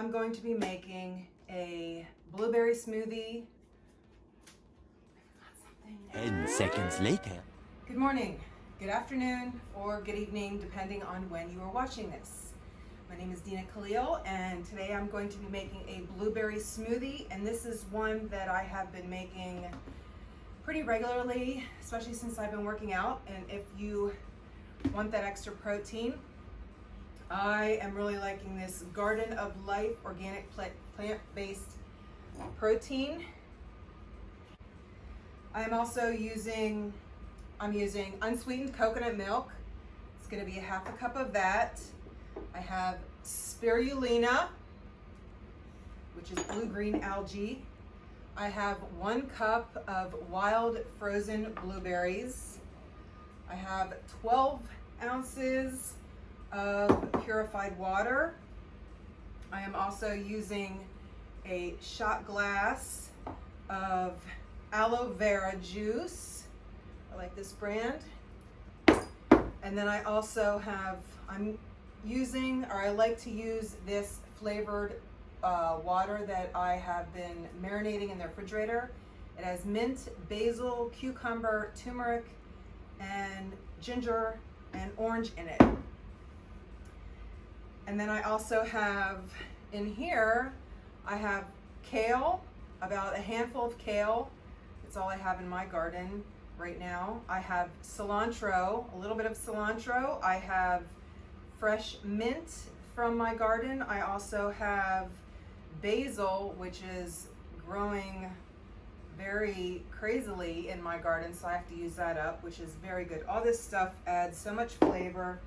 I'm going to be making a blueberry smoothie. 10 seconds later. Good morning, good afternoon, or good evening, depending on when you are watching this. My name is Dina Kale, and today I'm going to be making a blueberry smoothie, and this is one that I have been making pretty regularly, especially since I've been working out. And if you want that extra protein, I am really liking this Garden of Life organic plant-based protein. I'm using unsweetened coconut milk. It's going to be a half a cup of that. I have spirulina, which is blue-green algae. I have 1 cup of wild frozen blueberries. I have 12 ounces of purified water. I am also using a shot glass of aloe vera juice. I like this brand. And then I also have, I like to use this flavored water that I have been marinating in the refrigerator. It has mint, basil, cucumber, turmeric, and ginger and orange in it. And then I also have in here, I have kale, about a handful of kale. That's all I have in my garden right now. I have cilantro, a little bit of cilantro. I have fresh mint from my garden. I also have basil, which is growing very crazily in my garden, so I have to use that up, which is very good. All this stuff adds so much flavor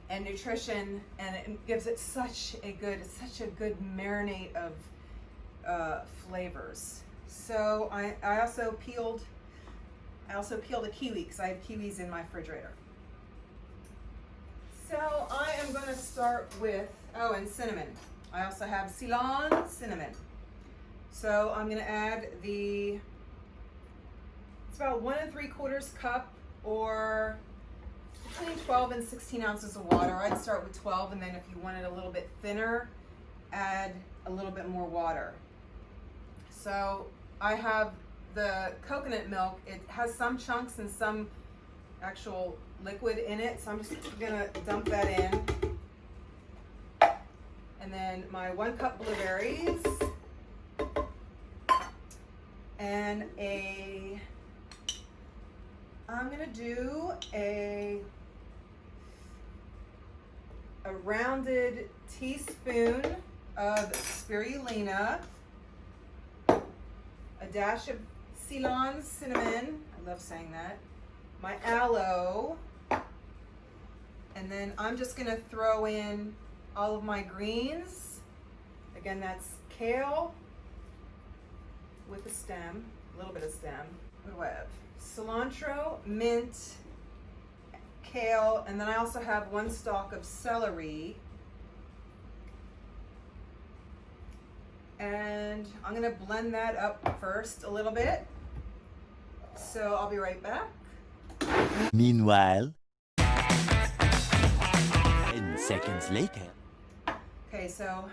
and nutrition, and it gives it such a good marinade of flavors. So I also peeled a kiwi because I have kiwis in my refrigerator. So I am going to start with, and cinnamon. I also have Ceylon cinnamon. So I'm going to add it's about 1 3/4 cup, or between 12 and 16 ounces of water. I'd start with 12, and then if you want it a little bit thinner, add a little bit more water. So I have the coconut milk. It has some chunks and some actual liquid in it, so I'm just gonna dump that in. And then my 1 cup blueberries, and I'm gonna do a rounded teaspoon of spirulina, a dash of Ceylon cinnamon, I love saying that, my aloe, and then I'm just gonna throw in all of my greens. Again, that's kale with a stem, a little bit of stem. What do I have? Cilantro, mint, kale, and then I also have 1 stalk of celery. And I'm gonna blend that up first a little bit. So I'll be right back. Meanwhile, 10 seconds later. Okay, so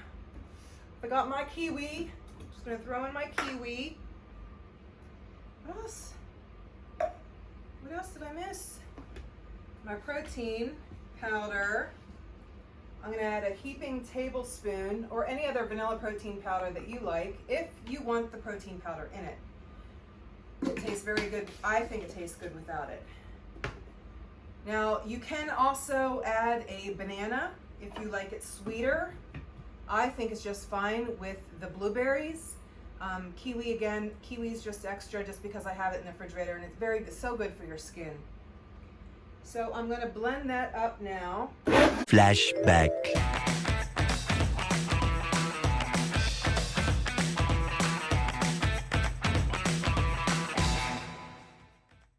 I got my kiwi. I'm just gonna throw in my kiwi. What else? What else did I miss? My protein powder. I'm gonna add a heaping tablespoon, or any other vanilla protein powder that you like, if you want the protein powder in it. It tastes very good. I think it tastes good without it. Now, you can also add a banana if you like it sweeter. I think it's just fine with the blueberries. Kiwi, again, kiwi's just extra just because I have it in the refrigerator, and it's so good for your skin. So I'm gonna blend that up now. Flashback.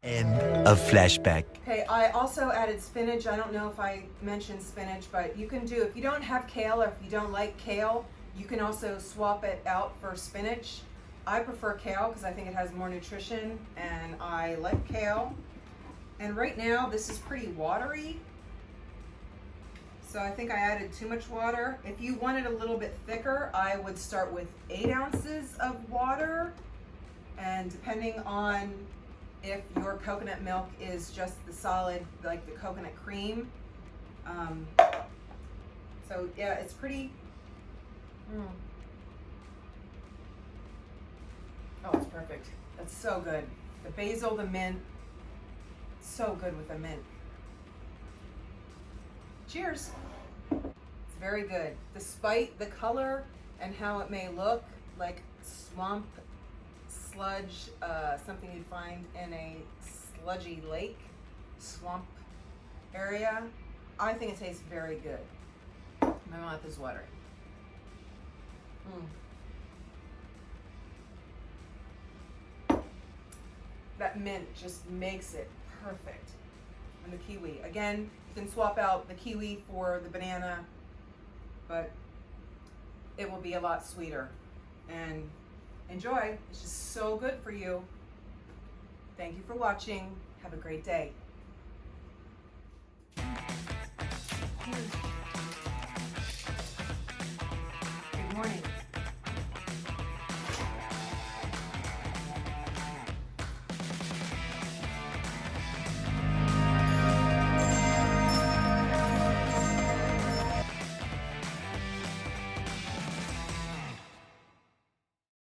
End of flashback. Okay, I also added spinach. I don't know if I mentioned spinach, but you can do, if you don't have kale, or if you don't like kale, you can also swap it out for spinach. I prefer kale because I think it has more nutrition, and I like kale. And right now, this is pretty watery. So I think I added too much water. If you want it a little bit thicker, I would start with 8 ounces of water. And depending on if your coconut milk is just the solid, like the coconut cream. So yeah, it's pretty, oh, it's perfect. That's so good. The basil, the mint, so good with the mint. Cheers. It's very good. Despite the color and how it may look like swamp sludge, something you'd find in a sludgy lake, swamp area, I think it tastes very good. My mouth is watering. That mint just makes it perfect. And the kiwi. Again, you can swap out the kiwi for the banana, but it will be a lot sweeter. And enjoy. It's just so good for you. Thank you for watching. Have a great day.